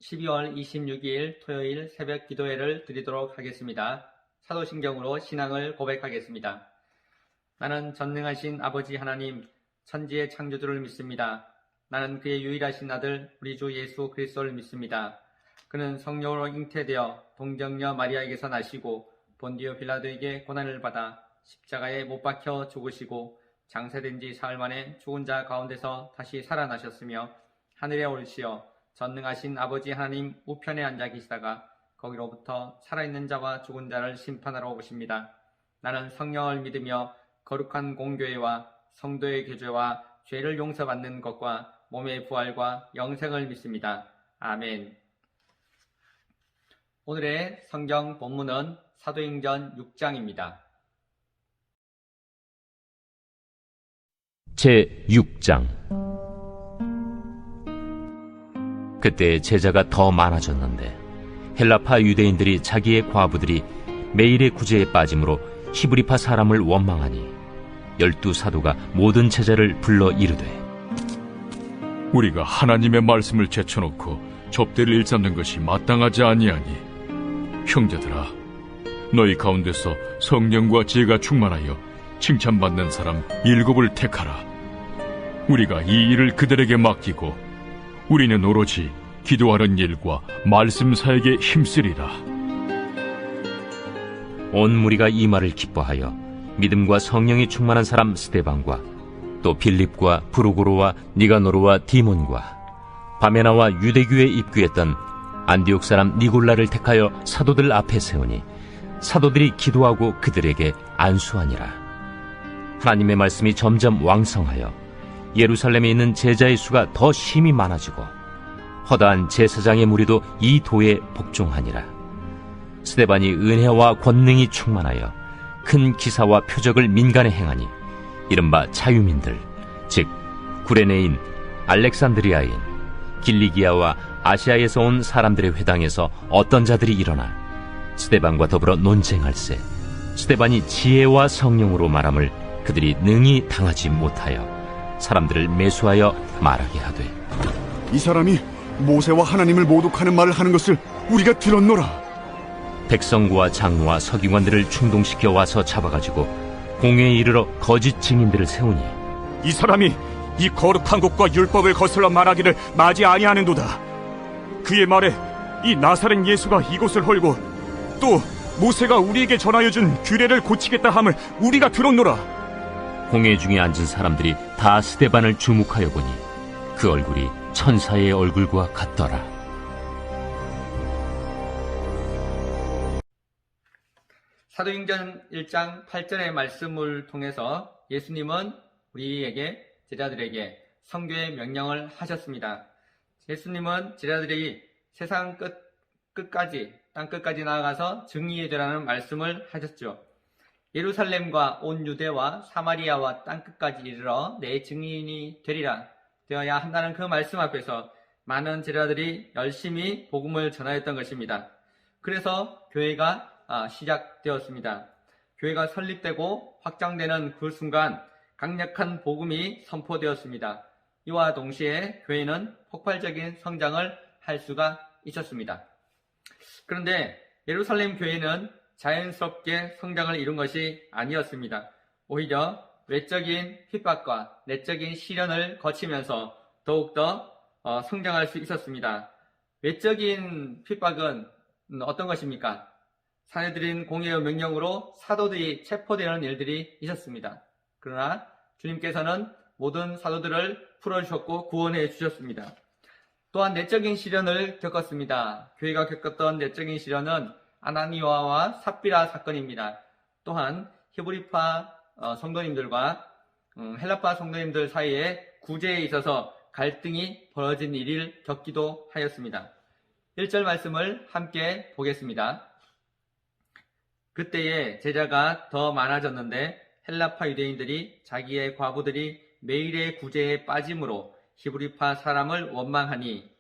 12월 26일 토요일 새벽 기도회를 드리도록 하겠습니다. 사도신경으로 신앙을 고백하겠습니다. 나는 전능하신 아버지 하나님, 천지의 창조주를 믿습니다. 나는 그의 유일하신 아들 우리 주 예수 그리스도를 믿습니다. 그는 성령으로 잉태되어 동정녀 마리아에게서 나시고 본디오 빌라도에게 고난을 받아 십자가에 못 박혀 죽으시고 장사된 지 사흘 만에 죽은 자 가운데서 다시 살아나셨으며 하늘에 오르시어 전능하신 아버지 하나님 우편에 앉아 계시다가 거기로부터 살아있는 자와 죽은 자를 심판하러 오십니다. 나는 성령을 믿으며 거룩한 공교회와 성도의 교제와 죄를 용서받는 것과 몸의 부활과 영생을 믿습니다. 아멘. 오늘의 성경 본문은 사도행전 6장입니다. 제6장. 그때 제자가 더 많아졌는데 헬라파 유대인들이 자기의 과부들이 매일의 구제에 빠짐으로 히브리파 사람을 원망하니 12사도가 모든 제자를 불러 이르되, 우리가 하나님의 말씀을 제쳐놓고 접대를 일삼는 것이 마땅하지 아니하니 형제들아, 너희 가운데서 성령과 지혜가 충만하여 칭찬받는 사람 7을 택하라. 우리가 이 일을 그들에게 맡기고 우리는 오로지 기도하는 일과 말씀 사역에 힘쓰리라. 온 무리가 이 말을 기뻐하여 믿음과 성령이 충만한 사람 스데반과 또 빌립과 브루고로와 니가노르와 디몬과 바메나와 유대교에 입교했던 안디옥 사람 니골라를 택하여 사도들 앞에 세우니 사도들이 기도하고 그들에게 안수하니라. 하나님의 말씀이 점점 왕성하여 예루살렘에 있는 제자의 수가 더 심히 많아지고 허다한 제사장의 무리도 이 도에 복종하니라. 스데반이 은혜와 권능이 충만하여 큰 기사와 표적을 민간에 행하니 이른바 자유민들, 즉 구레네인, 알렉산드리아인, 길리기아와 아시아에서 온 사람들의 회당에서 어떤 자들이 일어나 스데반과 더불어 논쟁할세 스데반이 지혜와 성령으로 말함을 그들이 능히 당하지 못하여 사람들을 매수하여 말하게 하되, 이 사람이 모세와 하나님을 모독하는 말을 하는 것을 우리가 들었노라. 백성과 장로와 서기관들을 충동시켜 와서 잡아가지고 공회에 이르러 거짓 증인들을 세우니, 이 사람이 이 거룩한 곳과 율법을 거슬러 말하기를 마지 아니하는도다. 그의 말에 이 나사렛 예수가 이곳을 헐고 또 모세가 우리에게 전하여 준 규례를 고치겠다 함을 우리가 들었노라. 공회 중에 앉은 사람들이 다 스데반을 주목하여 보니 그 얼굴이 천사의 얼굴과 같더라. 사도행전 1장 8절의 말씀을 통해서 예수님은 우리에게 제자들에게 선교의 명령을 하셨습니다. 예수님은 제자들이 세상 끝까지 땅 끝까지 나아가서 증인이 되라는 말씀을 하셨죠. 예루살렘과 온 유대와 사마리아와 땅 끝까지 이르러 내 증인이 되어야 한다는 그 말씀 앞에서 많은 제자들이 열심히 복음을 전하였던 것입니다. 그래서 교회가 시작되었습니다. 교회가 설립되고 확장되는 그 순간 강력한 복음이 선포되었습니다. 이와 동시에 교회는 폭발적인 성장을 할 수가 있었습니다. 그런데 예루살렘 교회는 자연스럽게 성장을 이룬 것이 아니었습니다. 오히려 외적인 핍박과 내적인 시련을 거치면서 더욱더 성장할 수 있었습니다. 외적인 핍박은 어떤 것입니까? 사내들인 공회의 명령으로 사도들이 체포되는 일들이 있었습니다. 그러나 주님께서는 모든 사도들을 풀어주셨고 구원해 주셨습니다. 또한 내적인 시련을 겪었습니다. 교회가 겪었던 내적인 시련은 아나니아와 삽비라 사건입니다. 또한 히브리파 성도님들과 헬라파 성도님들 사이에 구제에 있어서 갈등이 벌어진 일을 겪기도 하였습니다. 1절 말씀을 함께 보겠습니다. 그때에 제자가 더 많아졌는데 헬라파 유대인들이 자기의 과부들이 매일의 구제에 빠짐으로 히브리파 사람을 원망하니,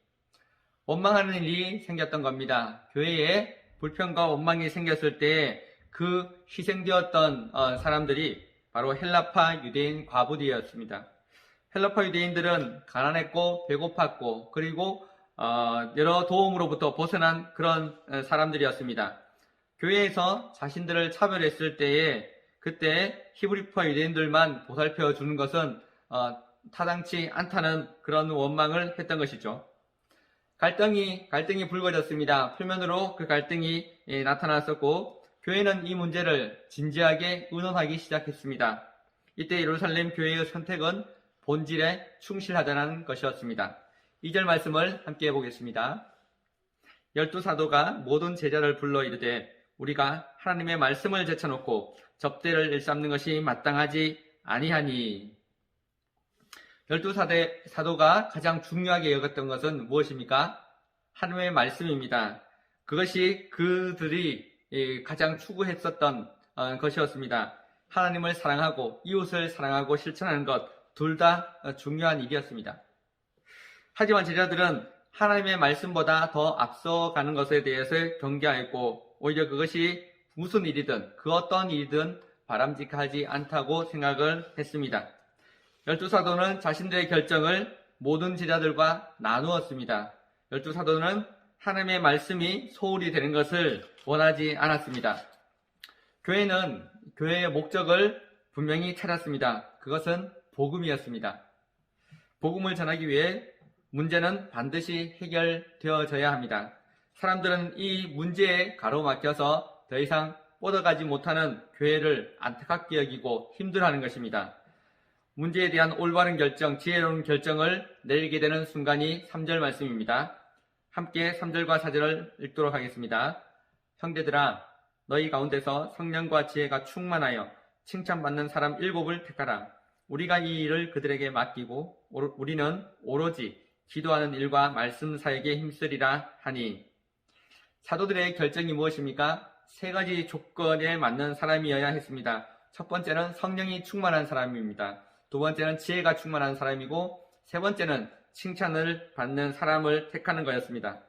원망하는 일이 생겼던 겁니다. 교회에 불평과 원망이 생겼을 때 그 희생되었던 사람들이 바로 헬라파 유대인 과부들이었습니다. 헬라파 유대인들은 가난했고 배고팠고 그리고 여러 도움으로부터 벗어난 그런 사람들이었습니다. 교회에서 자신들을 차별했을 때에 그때 히브리파 유대인들만 보살펴 주는 것은 타당치 않다는 그런 원망을 했던 것이죠. 갈등이 불거졌습니다. 표면으로 그 갈등이 나타났었고 교회는 이 문제를 진지하게 의논하기 시작했습니다. 이때 예루살렘 교회의 선택은 본질에 충실하자는 것이었습니다. 2절 말씀을 함께 해보겠습니다. 12사도가 모든 제자를 불러 이르되 우리가 하나님의 말씀을 제쳐놓고 접대를 일삼는 것이 마땅하지 아니하니. 12사도가 가장 중요하게 여겼던 것은 무엇입니까? 하나님의 말씀입니다. 그것이 그들이 가장 추구했었던 것이었습니다. 하나님을 사랑하고 이웃을 사랑하고 실천하는 것 둘 다 중요한 일이었습니다. 하지만 제자들은 하나님의 말씀보다 더 앞서가는 것에 대해서 경계하였고 오히려 그것이 무슨 일이든 그 어떤 일이든 바람직하지 않다고 생각을 했습니다. 12사도는 자신들의 결정을 모든 제자들과 나누었습니다. 12사도는 하나님의 말씀이 소홀히 되는 것을 원하지 않았습니다. 교회는 교회의 목적을 분명히 찾았습니다. 그것은 복음이었습니다. 복음을 전하기 위해 문제는 반드시 해결되어져야 합니다. 사람들은 이 문제에 가로막혀서 더 이상 뻗어가지 못하는 교회를 안타깝게 여기고 힘들어하는 것입니다. 문제에 대한 올바른 결정, 지혜로운 결정을 내리게 되는 순간이 3절 말씀입니다. 함께 3절과 4절을 읽도록 하겠습니다. 형제들아, 너희 가운데서 성령과 지혜가 충만하여 칭찬받는 사람 7을 택하라. 우리가 이 일을 그들에게 맡기고 우리는 오로지 기도하는 일과 말씀 사역에 힘쓰리라 하니. 사도들의 결정이 무엇입니까? 3가지 조건에 맞는 사람이어야 했습니다. 첫 번째는 성령이 충만한 사람입니다. 두 번째는 지혜가 충만한 사람이고 세 번째는 칭찬을 받는 사람을 택하는 거였습니다.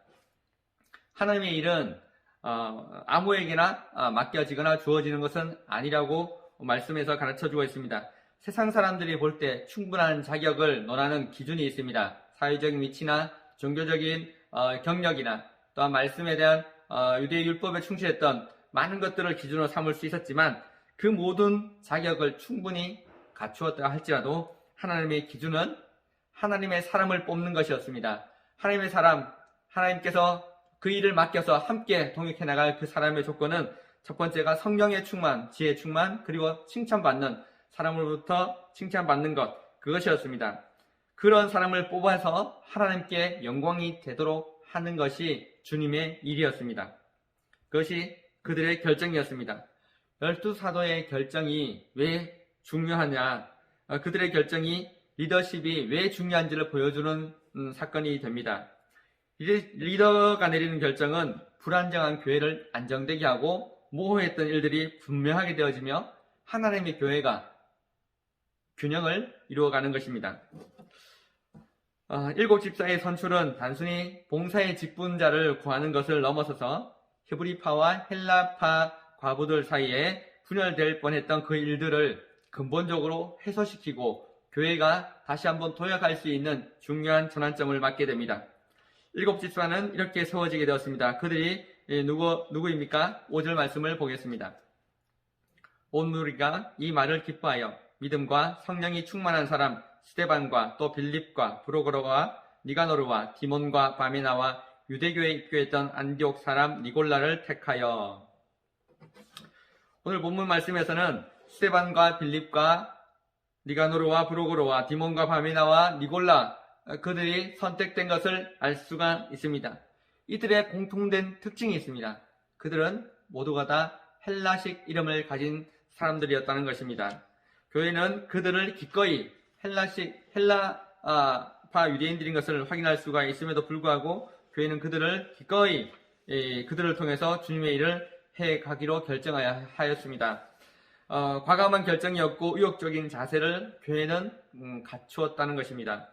하나님의 일은 아무에게나 맡겨지거나 주어지는 것은 아니라고 말씀에서 가르쳐주고 있습니다. 세상 사람들이 볼 때 충분한 자격을 논하는 기준이 있습니다. 사회적인 위치나 종교적인 경력이나 또한 말씀에 대한 유대의 율법에 충실했던 많은 것들을 기준으로 삼을 수 있었지만 그 모든 자격을 충분히 갖추었다 할지라도 하나님의 기준은 하나님의 사람을 뽑는 것이었습니다. 하나님의 사람, 하나님께서 그 일을 맡겨서 함께 동역해 나갈 그 사람의 조건은 첫 번째가 성령의 충만, 지혜의 충만, 그리고 칭찬받는 사람으로부터 칭찬받는 것, 그것이었습니다. 그런 사람을 뽑아서 하나님께 영광이 되도록 하는 것이 주님의 일이었습니다. 그것이 그들의 결정이었습니다. 12사도의 결정이 왜 중요하냐, 그들의 결정이 리더십이 왜 중요한지를 보여주는 사건이 됩니다. 리더가 내리는 결정은 불안정한 교회를 안정되게 하고 모호했던 일들이 분명하게 되어지며 하나님의 교회가 균형을 이루어가는 것입니다. 7 집사의 선출은 단순히 봉사의 직분자를 구하는 것을 넘어서서 히브리파와 헬라파 과부들 사이에 분열될 뻔했던 그 일들을 근본적으로 해소시키고 교회가 다시 한번 도약할 수 있는 중요한 전환점을 맞게 됩니다. 7 집사는 이렇게 세워지게 되었습니다. 그들이 누구입니까? 5절 말씀을 보겠습니다. 온 무리가 이 말을 기뻐하여 믿음과 성령이 충만한 사람 스데반과 또 빌립과 브로고로와 니가노르와 디몬과 바메나와 유대교에 입교했던 안디옥 사람 니골라를 택하여. 오늘 본문 말씀에서는 스데반과 빌립과 니가노르와 브로고로와 디몬과 바메나와 니골라, 그들이 선택된 것을 알 수가 있습니다. 이들의 공통된 특징이 있습니다. 그들은 모두가 다 헬라식 이름을 가진 사람들이었다는 것입니다. 교회는 그들을 기꺼이 헬라파 유대인들인 것을 확인할 수가 있음에도 불구하고 교회는 그들을 기꺼이 그들을 통해서 주님의 일을 해가기로 결정하였습니다. 과감한 결정이었고 의욕적인 자세를 교회는 갖추었다는 것입니다.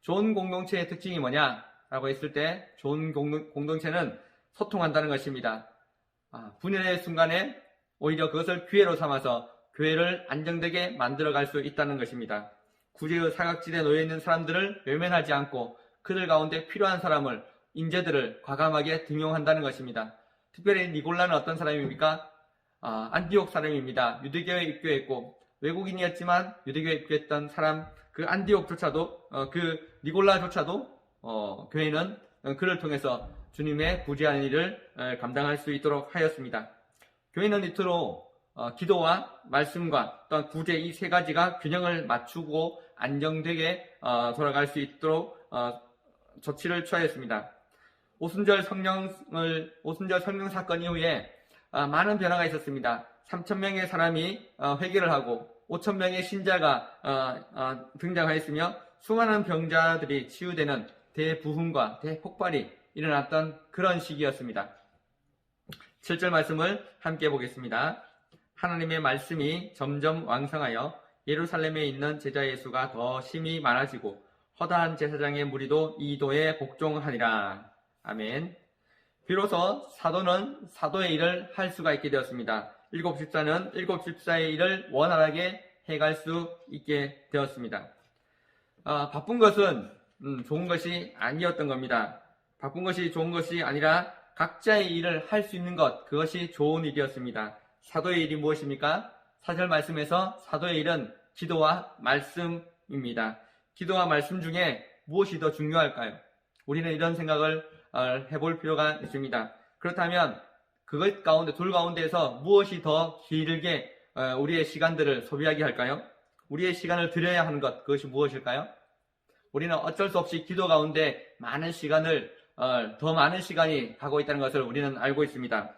좋은 공동체의 특징이 뭐냐라고 했을 때 좋은 공동체는 소통한다는 것입니다. 분열의 순간에 오히려 그것을 기회로 삼아서 교회를 안정되게 만들어갈 수 있다는 것입니다. 구제의 사각지대에 놓여있는 사람들을 외면하지 않고 그들 가운데 필요한 사람을, 인재들을 과감하게 등용한다는 것입니다. 특별히 니골라는 어떤 사람입니까? 안디옥 사람입니다. 유대교에 입교했고 외국인이었지만 감리교에 입교했던 사람, 그 안디옥조차도, 그 니골라조차도 교회는 그를 통해서 주님의 부재한 일을 감당할 수 있도록 하였습니다. 교회는 이토록 기도와 말씀과 또한 구제 이 세 가지가 균형을 맞추고 안정되게 돌아갈 수 있도록 조치를 취하였습니다. 오순절 성령 사건 이후에 많은 변화가 있었습니다. 3,000명의 사람이 회개를 하고 5,000명의 신자가 등장하였으며 수많은 병자들이 치유되는 대부흥과 대폭발이 일어났던 그런 시기였습니다. 7절 말씀을 함께 보겠습니다. 하나님의 말씀이 점점 왕성하여 예루살렘에 있는 제자 예수가 더 심히 많아지고 허다한 제사장의 무리도 이도에 복종하니라. 아멘. 비로소 사도는 사도의 일을 할 수가 있게 되었습니다. 일곱 집사는 일곱 집사의 일을 원활하게 해갈 수 있게 되었습니다. 바쁜 것은 좋은 것이 아니었던 겁니다. 바쁜 것이 좋은 것이 아니라 각자의 일을 할 수 있는 것, 그것이 좋은 일이었습니다. 사도의 일이 무엇입니까? 4절 말씀에서 사도의 일은 기도와 말씀입니다. 기도와 말씀 중에 무엇이 더 중요할까요? 우리는 이런 생각을 해볼 필요가 있습니다. 그렇다면 그것 가운데, 둘 가운데에서 무엇이 더 길게 우리의 시간들을 소비하게 할까요? 우리의 시간을 들여야 하는 것, 그것이 무엇일까요? 우리는 어쩔 수 없이 기도 가운데 더 많은 시간이 가고 있다는 것을 우리는 알고 있습니다.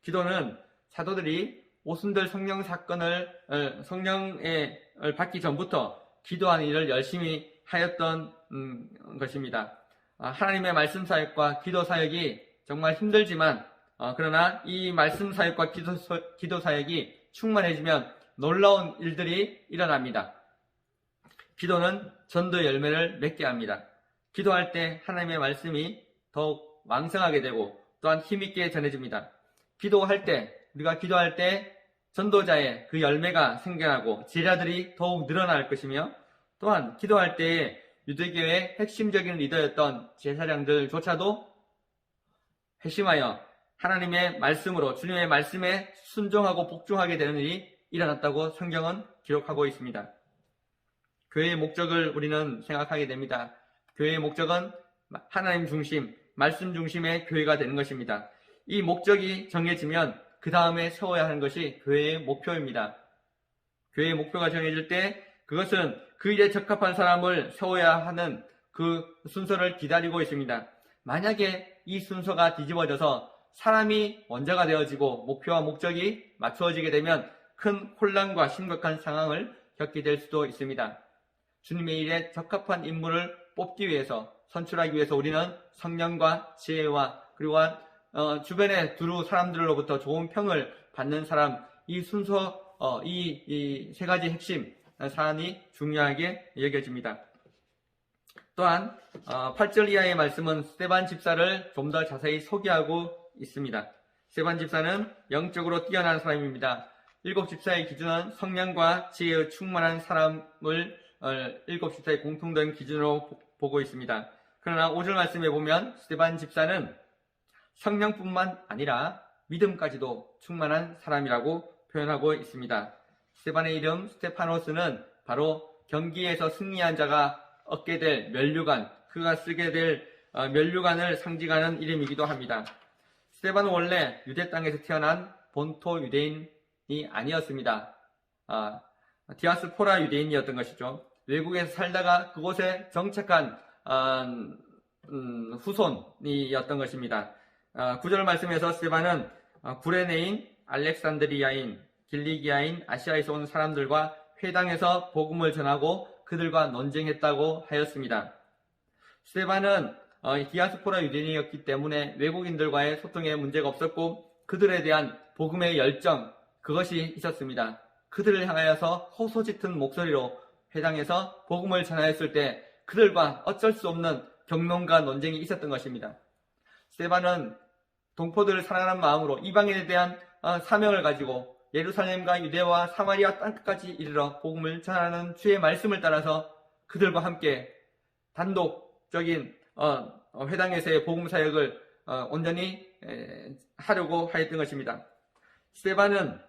기도는 사도들이 오순절 성령 사건을 성령을 받기 전부터 기도하는 일을 열심히 하였던 것입니다. 하나님의 말씀 사역과 기도 사역이 정말 힘들지만 그러나 이 말씀 사역과 기도 사역이 충만해지면 놀라운 일들이 일어납니다. 기도는 전도 열매를 맺게 합니다. 기도할 때 하나님의 말씀이 더욱 왕성하게 되고 또한 힘있게 전해집니다. 우리가 기도할 때 전도자의 그 열매가 생겨나고 제자들이 더욱 늘어날 것이며 또한 기도할 때에 유대교의 핵심적인 리더였던 제사장들조차도 회심하여 하나님의 말씀으로 주님의 말씀에 순종하고 복종하게 되는 일이 일어났다고 성경은 기록하고 있습니다. 교회의 목적을 우리는 생각하게 됩니다. 교회의 목적은 하나님 중심, 말씀 중심의 교회가 되는 것입니다. 이 목적이 정해지면 그 다음에 세워야 하는 것이 교회의 목표입니다. 교회의 목표가 정해질 때 그것은 그 일에 적합한 사람을 세워야 하는 그 순서를 기다리고 있습니다. 만약에 이 순서가 뒤집어져서 사람이 원자가 되어지고 목표와 목적이 맞추어지게 되면 큰 혼란과 심각한 상황을 겪게 될 수도 있습니다. 주님의 일에 적합한 인물을 뽑기 위해서, 선출하기 위해서 우리는 성령과 지혜와 그리고 주변에 두루 사람들로부터 좋은 평을 받는 사람, 이 순서, 이 세 가지 핵심 사안이 중요하게 여겨집니다. 또한 8절 이하의 말씀은 스데반 집사를 좀 더 자세히 소개하고 있습니다. 스데반 집사는 영적으로 뛰어난 사람입니다. 일곱 집사의 기준은 성령과 지혜의 충만한 사람을 일곱 집사의 공통된 기준으로 보고 있습니다. 그러나 5절 말씀에 보면 스데반 집사는 성령뿐만 아니라 믿음까지도 충만한 사람이라고 표현하고 있습니다. 스데반의 이름 스테파노스는 바로 경기에서 승리한 자가 얻게 될 면류관, 그가 쓰게 될 면류관을 상징하는 이름이기도 합니다. 스데반은 원래 유대 땅에서 태어난 본토 유대인이 아니었습니다. 디아스포라 유대인이었던 것이죠. 외국에서 살다가 그곳에 정착한 후손이었던 것입니다. 9절 말씀에서 스데반은 구레네인, 알렉산드리아인, 길리기아인, 아시아에서 온 사람들과 회당에서 복음을 전하고 그들과 논쟁했다고 하였습니다. 스데반은 디아스포라 유대인이었기 때문에 외국인들과의 소통에 문제가 없었고 그들에 대한 복음의 열정, 그것이 있었습니다. 그들을 향하여서 호소짙은 목소리로 회당에서 복음을 전하였을 때 그들과 어쩔 수 없는 격론과 논쟁이 있었던 것입니다. 스데반은 동포들을 사랑하는 마음으로 이방인에 대한 사명을 가지고 예루살렘과 유대와 사마리아 땅끝까지 이르러 복음을 전하는 주의 말씀을 따라서 그들과 함께 단독 전국적인 회당에서의 복음 사역을 온전히 하려고 하였던 것입니다. 스데반은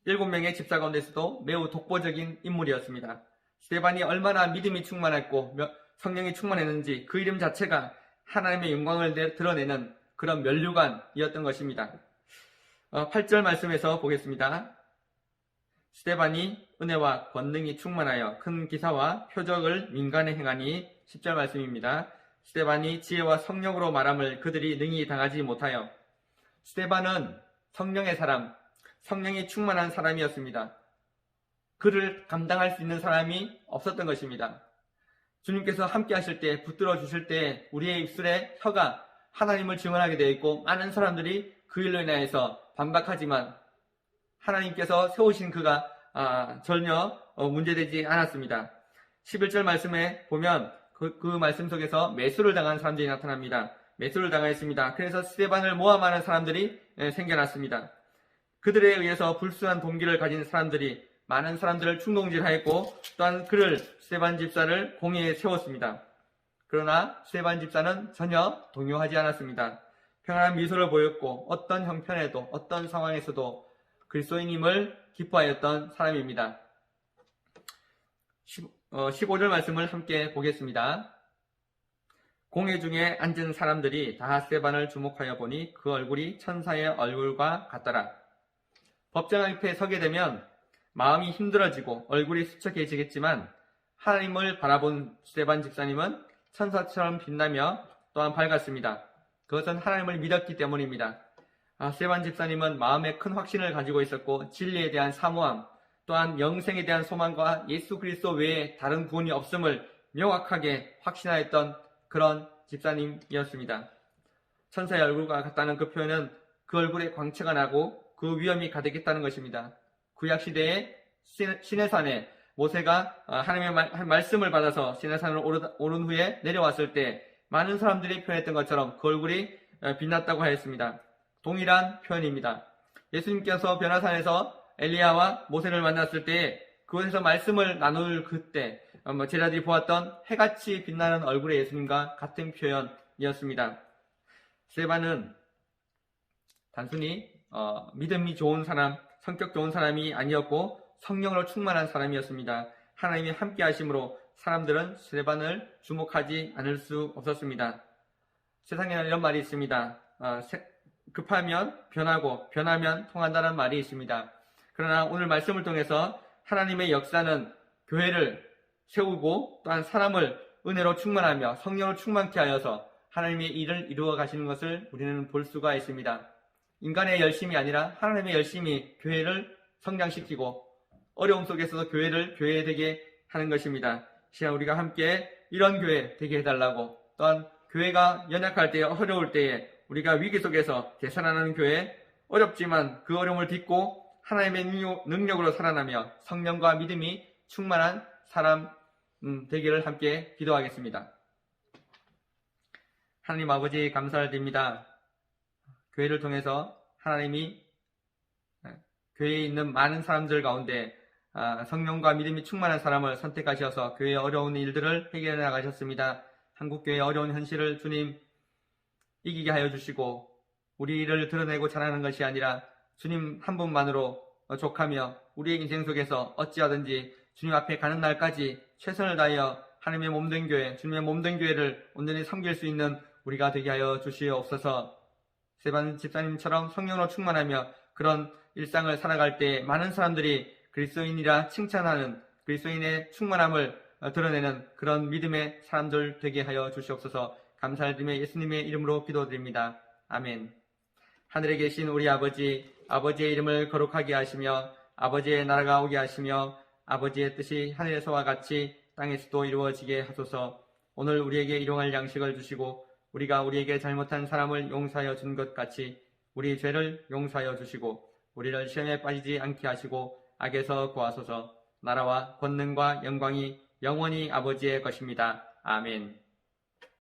7명의 집사 가운데서도 매우 독보적인 인물이었습니다. 스데반이 얼마나 믿음이 충만했고 성령이 충만했는지 그 이름 자체가 하나님의 영광을 드러내는 그런 면류관이었던 것입니다. 8절 말씀에서 보겠습니다. 스데반이 은혜와 권능이 충만하여 큰 기사와 표적을 민간에 행하니 10절 말씀입니다. 스데반이 지혜와 성령으로 말함을 그들이 능히 당하지 못하여. 스데반은 성령의 사람, 성령이 충만한 사람이었습니다. 그를 감당할 수 있는 사람이 없었던 것입니다. 주님께서 함께 하실 때, 붙들어 주실 때 우리의 입술에 혀가 하나님을 증언하게 되어 있고 많은 사람들이 그 일로 인하여서 반박하지만 하나님께서 세우신 그가 전혀 문제되지 않았습니다. 11절 말씀에 보면 그 말씀 속에서 매수를 당한 사람들이 나타납니다. 매수를 당하였습니다. 그래서 스데반을 모함하는 사람들이 생겨났습니다. 그들에 의해서 불순한 동기를 가진 사람들이 많은 사람들을 충동질하였고 또한 그를 스데반 집사를 공회에 세웠습니다. 그러나 스데반 집사는 전혀 동요하지 않았습니다. 평안한 미소를 보였고 어떤 형편에도 어떤 상황에서도 그리스도인임을 기뻐하였던 사람입니다. 15절 말씀을 함께 보겠습니다. 공회 중에 앉은 사람들이 다 스데반을 주목하여 보니 그 얼굴이 천사의 얼굴과 같더라. 법정 앞에 서게 되면 마음이 힘들어지고 얼굴이 수척해지겠지만 하나님을 바라본 스데반 집사님은 천사처럼 빛나며 또한 밝았습니다. 그것은 하나님을 믿었기 때문입니다. 스데반 집사님은 마음에 큰 확신을 가지고 있었고 진리에 대한 사모함, 또한 영생에 대한 소망과 예수 그리스도 외에 다른 구원이 없음을 명확하게 확신하였던 그런 집사님이었습니다. 천사의 얼굴과 같다는 그 표현은 그 얼굴에 광채가 나고 그 위엄이 가득했다는 것입니다. 구약시대에 시내산에 모세가 하나님의 말씀을 받아서 시내산을 오른 후에 내려왔을 때 많은 사람들이 표현했던 것처럼 그 얼굴이 빛났다고 하였습니다. 동일한 표현입니다. 예수님께서 변화산에서 엘리야와 모세를 만났을 때 그곳에서 말씀을 나눌 그때 제자들이 보았던 해같이 빛나는 얼굴의 예수님과 같은 표현이었습니다. 스데반은 단순히 믿음이 좋은 사람, 성격 좋은 사람이 아니었고 성령으로 충만한 사람이었습니다. 하나님이 함께 하심으로 사람들은 스데반을 주목하지 않을 수 없었습니다. 세상에는 이런 말이 있습니다. 급하면 변하고 변하면 통한다는 말이 있습니다. 그러나 오늘 말씀을 통해서 하나님의 역사는 교회를 세우고 또한 사람을 은혜로 충만하며 성령으로 충만케 하여서 하나님의 일을 이루어 가시는 것을 우리는 볼 수가 있습니다. 인간의 열심이 아니라 하나님의 열심이 교회를 성장시키고 어려움 속에서도 교회를 교회되게 하는 것입니다. 시간 우리가 함께 이런 교회 되게 해달라고, 또한 교회가 연약할 때에 어려울 때에 우리가 위기 속에서 되살아나는 교회, 어렵지만 그 어려움을 딛고 하나님의 능력으로 살아나며 성령과 믿음이 충만한 사람 되기를 함께 기도하겠습니다. 하나님 아버지 감사를 드립니다. 교회를 통해서 하나님이 교회에 있는 많은 사람들 가운데 성령과 믿음이 충만한 사람을 선택하셔서 교회의 어려운 일들을 해결해 나가셨습니다. 한국교회의 어려운 현실을 주님 이기게 하여 주시고 우리를 드러내고 자라는 것이 아니라 주님 한 분만으로 족하며 우리의 인생 속에서 어찌하든지 주님 앞에 가는 날까지 최선을 다하여 하나님의 몸된 교회, 주님의 몸된 교회를 온전히 섬길 수 있는 우리가 되게 하여 주시옵소서. 스데반 집사님처럼 성령으로 충만하며 그런 일상을 살아갈 때 많은 사람들이 그리스도인이라 칭찬하는, 그리스도인의 충만함을 드러내는 그런 믿음의 사람들 되게 하여 주시옵소서. 감사를 드리며 예수님의 이름으로 기도드립니다. 아멘. 하늘에 계신 우리 아버지, 아버지의 이름을 거룩하게 하시며 아버지의 나라가 오게 하시며 아버지의 뜻이 하늘에서와 같이 땅에서도 이루어지게 하소서. 오늘 우리에게 일용할 양식을 주시고 우리가 우리에게 잘못한 사람을 용서하여 준 것 같이 우리 죄를 용서하여 주시고 우리를 시험에 빠지지 않게 하시고 악에서 구하소서. 나라와 권능과 영광이 영원히 아버지의 것입니다. 아멘.